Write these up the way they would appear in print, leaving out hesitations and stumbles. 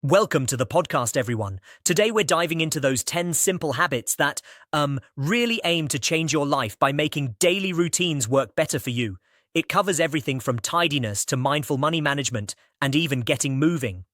Welcome to the podcast, everyone. Today we're diving into those 10 simple habits that, really aim to change your life by making daily routines work better for you. It covers everything from tidiness to mindful money management and even getting moving.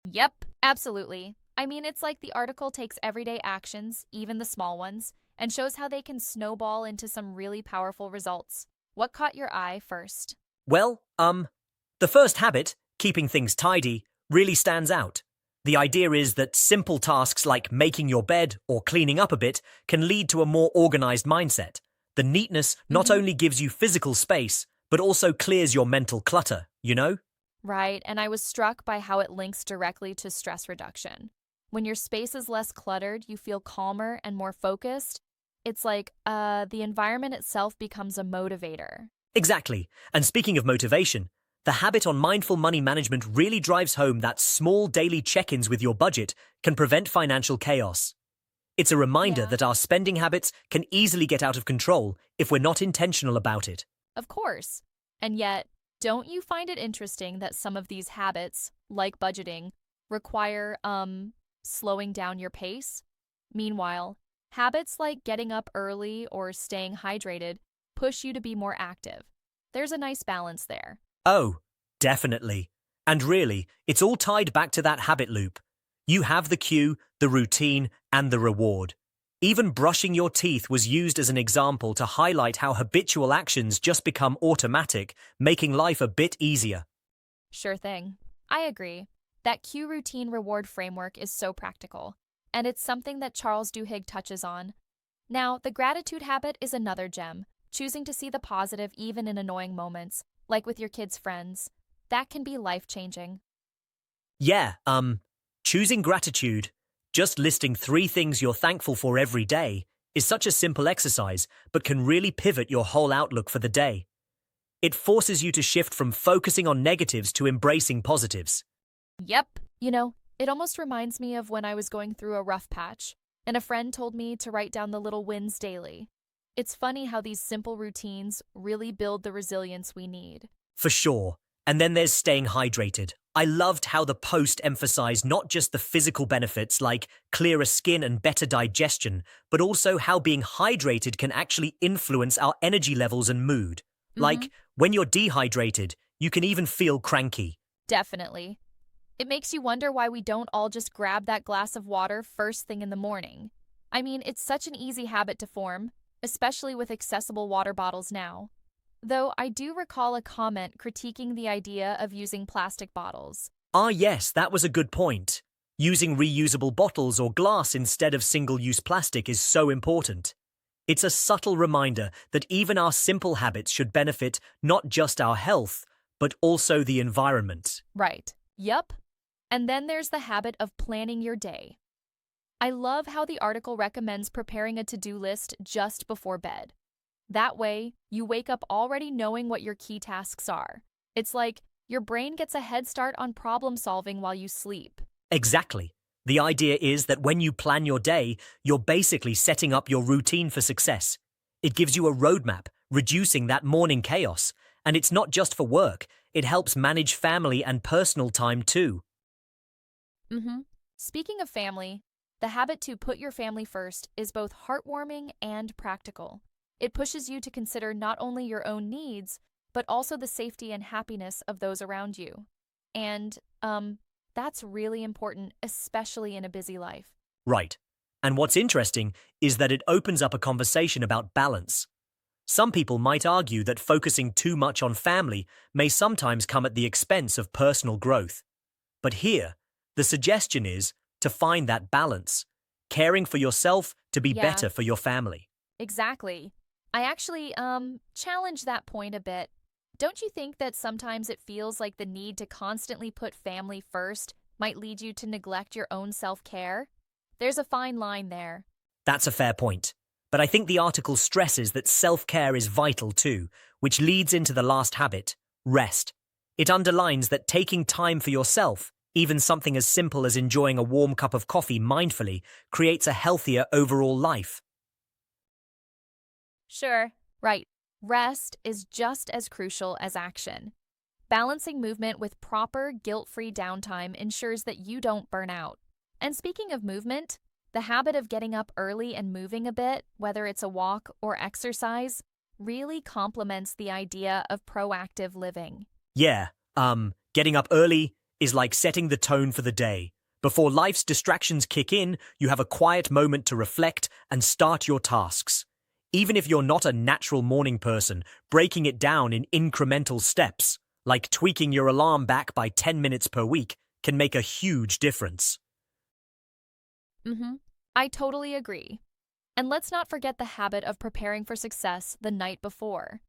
Yep, absolutely. I mean, it's like the article takes everyday actions, even the small ones, and shows how they can snowball into some really powerful results. What caught your eye first? Well, the first habit, keeping things tidy, really stands out. The idea is that simple tasks like making your bed or cleaning up a bit can lead to a more organized mindset. The neatness not only gives you physical space, but also clears your mental clutter, you know? Right, and I was struck by how it links directly to stress reduction. When your space is less cluttered, you feel calmer and more focused. It's like, the environment itself becomes a motivator. Exactly. And speaking of motivation, the habit on mindful money management really drives home that small daily check-ins with your budget can prevent financial chaos. It's a reminder Yeah, that our spending habits can easily get out of control if we're not intentional about it. of course. And yet, don't you find it interesting that some of these habits, like budgeting, require, slowing down your pace? Meanwhile, habits like getting up early or staying hydrated push you to be more active. There's a nice balance there. Oh, definitely. And really, it's all tied back to that habit loop. You have the cue, the routine, and the reward. Even brushing your teeth was used as an example to highlight how habitual actions just become automatic, making life a bit easier. Sure thing. I agree. That cue routine reward framework is so practical, and it's something that Charles Duhigg touches on. Now, the gratitude habit is another gem, choosing to see the positive even in annoying moments, like with your kids' friends. That can be life-changing. Yeah, choosing gratitude, just listing 3 things you're thankful for every day, is such a simple exercise, but can really pivot your whole outlook for the day. It forces you to shift from focusing on negatives to embracing positives. Yep. It almost reminds me of when I was going through a rough patch, and a friend told me to write down the little wins daily. It's funny how these simple routines really build the resilience we need. For sure. And then there's staying hydrated. I loved how the post emphasized not just the physical benefits like clearer skin and better digestion, but also how being hydrated can actually influence our energy levels and mood. Mm-hmm. Like, when you're dehydrated, you can even feel cranky. Definitely. It makes you wonder why we don't all just grab that glass of water first thing in the morning. I mean, it's such an easy habit to form, especially with accessible water bottles now. Though I do recall a comment critiquing the idea of using plastic bottles. Ah, yes, that was a good point. Using reusable bottles or glass instead of single-use plastic is so important. It's a subtle reminder that even our simple habits should benefit not just our health, but also the environment. Right. Yup. And then there's the habit of planning your day. I love how the article recommends preparing a to-do list just before bed. That way, you wake up already knowing what your key tasks are. It's like your brain gets a head start on problem solving while you sleep. Exactly. The idea is that when you plan your day, you're basically setting up your routine for success. It gives you a roadmap, reducing that morning chaos. And it's not just for work, it helps manage family and personal time too. Mm-hmm. Speaking of family, the habit to put your family first is both heartwarming and practical. It pushes you to consider not only your own needs, but also the safety and happiness of those around you. And, that's really important, especially in a busy life. Right. And what's interesting is that it opens up a conversation about balance. Some people might argue that focusing too much on family may sometimes come at the expense of personal growth. But here, the suggestion is to find that balance, caring for yourself to be Yeah, better for your family. exactly. I actually, challenge that point a bit. Don't you think that sometimes it feels like the need to constantly put family first might lead you to neglect your own self-care? There's a fine line there. That's a fair point. But I think the article stresses that self-care is vital too, which leads into the last habit, rest. It underlines that taking time for yourself, even something as simple as enjoying a warm cup of coffee mindfully, creates a healthier overall life. Sure, right. Rest is just as crucial as action. Balancing movement with proper, guilt-free downtime ensures that you don't burn out. And speaking of movement, the habit of getting up early and moving a bit, whether it's a walk or exercise, really complements the idea of proactive living. Yeah, getting up early is like setting the tone for the day. Before life's distractions kick in, you have a quiet moment to reflect and start your tasks. Even if you're not a natural morning person, breaking it down in incremental steps, like tweaking your alarm back by 10 minutes per week, can make a huge difference. I totally agree. And let's not forget the habit of preparing for success the night before.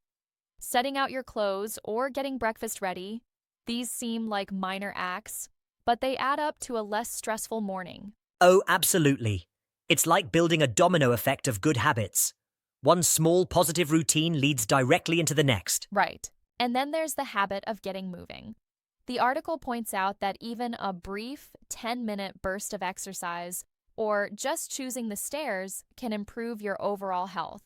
Setting out your clothes or getting breakfast ready, these seem like minor acts, but they add up to a less stressful morning. Oh, absolutely. It's like building a domino effect of good habits. One small positive routine leads directly into the next. Right. And then there's the habit of getting moving. The article points out that even a brief 10-minute burst of exercise or just choosing the stairs can improve your overall health.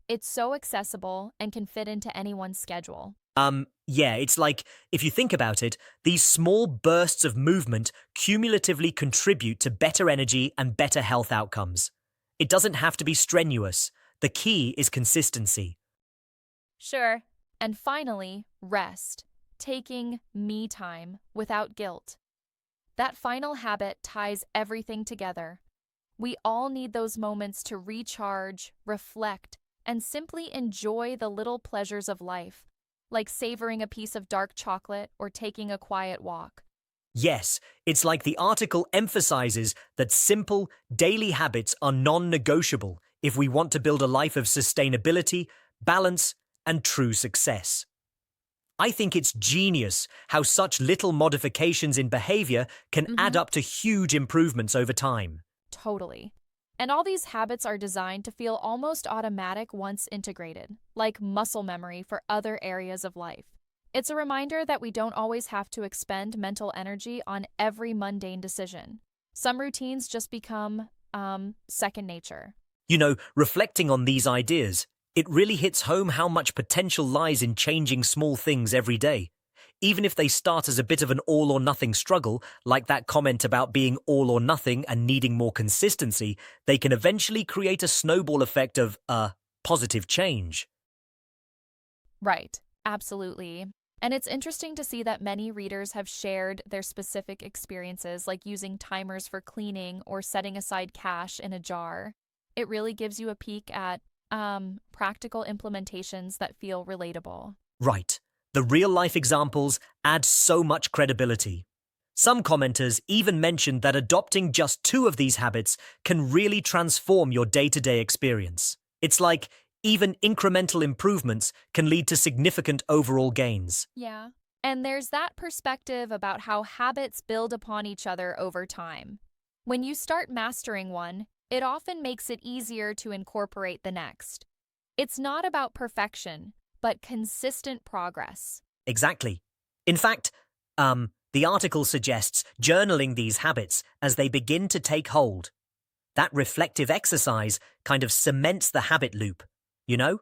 It's so accessible and can fit into anyone's schedule. Yeah, it's like, if you think about it, these small bursts of movement cumulatively contribute to better energy and better health outcomes. It doesn't have to be strenuous. The key is consistency. Sure. And finally, rest. Taking me time without guilt. That final habit ties everything together. We all need those moments to recharge, reflect, and simply enjoy the little pleasures of life, like savoring a piece of dark chocolate or taking a quiet walk. Yes, it's like the article emphasizes that simple, daily habits are non-negotiable if we want to build a life of sustainability, balance, and true success. I think it's genius how such little modifications in behavior can add up to huge improvements over time. Totally. And all these habits are designed to feel almost automatic once integrated, like muscle memory for other areas of life. It's a reminder that we don't always have to expend mental energy on every mundane decision. Some routines just become, second nature. You know, reflecting on these ideas, it really hits home how much potential lies in changing small things every day. Even if they start as a bit of an all-or-nothing struggle, like that comment about being all or nothing and needing more consistency, they can eventually create a snowball effect of, positive change. Right, absolutely. And it's interesting to see that many readers have shared their specific experiences, like using timers for cleaning or setting aside cash in a jar. It really gives you a peek at practical implementations that feel relatable. Right. The real-life examples add so much credibility. Some commenters even mentioned that adopting just 2 of these habits can really transform your day-to-day experience. It's like even incremental improvements can lead to significant overall gains. Yeah. And there's that perspective about how habits build upon each other over time. When you start mastering one, it often makes it easier to incorporate the next. It's not about perfection, but consistent progress. Exactly. In fact, the article suggests journaling these habits as they begin to take hold. That reflective exercise kind of cements the habit loop, you know?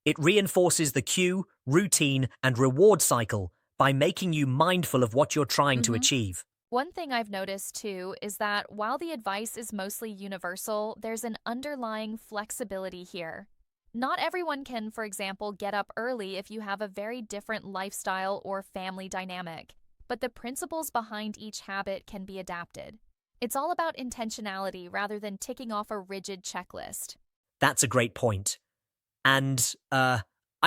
It reinforces the cue, routine, and reward cycle by making you mindful of what you're trying to achieve. One thing I've noticed too is that while the advice is mostly universal, there's an underlying flexibility here. Not everyone can, for example, get up early if you have a very different lifestyle or family dynamic, but the principles behind each habit can be adapted. It's all about intentionality rather than ticking off a rigid checklist. That's a great point. And, I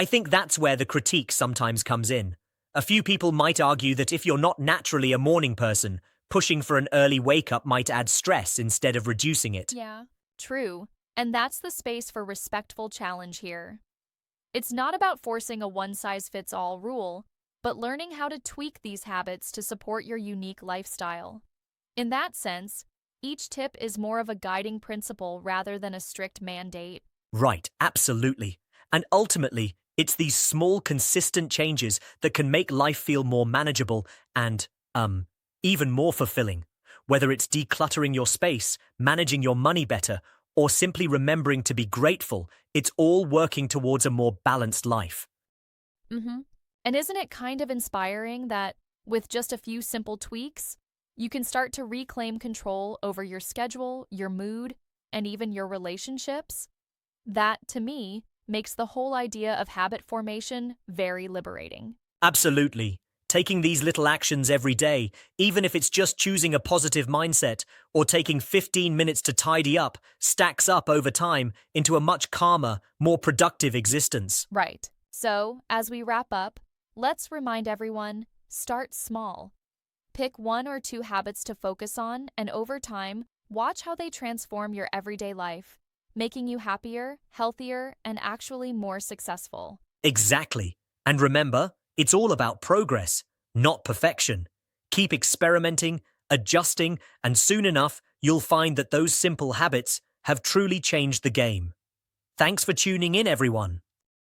think that's where the critique sometimes comes in. A few people might argue that if you're not naturally a morning person, pushing for an early wake-up might add stress instead of reducing it. Yeah, true. And that's the space for respectful challenge here. It's not about forcing a one-size-fits-all rule, but learning how to tweak these habits to support your unique lifestyle. In that sense, each tip is more of a guiding principle rather than a strict mandate. Right, absolutely. And ultimately, it's these small, consistent changes that can make life feel more manageable and, even more fulfilling. Whether it's decluttering your space, managing your money better, or simply remembering to be grateful, it's all working towards a more balanced life. And isn't it kind of inspiring that with just a few simple tweaks, you can start to reclaim control over your schedule, your mood, and even your relationships? That, to me, makes the whole idea of habit formation very liberating. Absolutely. Taking these little actions every day, even if it's just choosing a positive mindset or taking 15 minutes to tidy up, stacks up over time into a much calmer, more productive existence. Right. So, as we wrap up, let's remind everyone, start small. Pick one or two habits to focus on, and over time, watch how they transform your everyday life, making you happier, healthier, and actually more successful. Exactly. And remember, it's all about progress, not perfection. Keep experimenting, adjusting, and soon enough, you'll find that those simple habits have truly changed the game. Thanks for tuning in, everyone.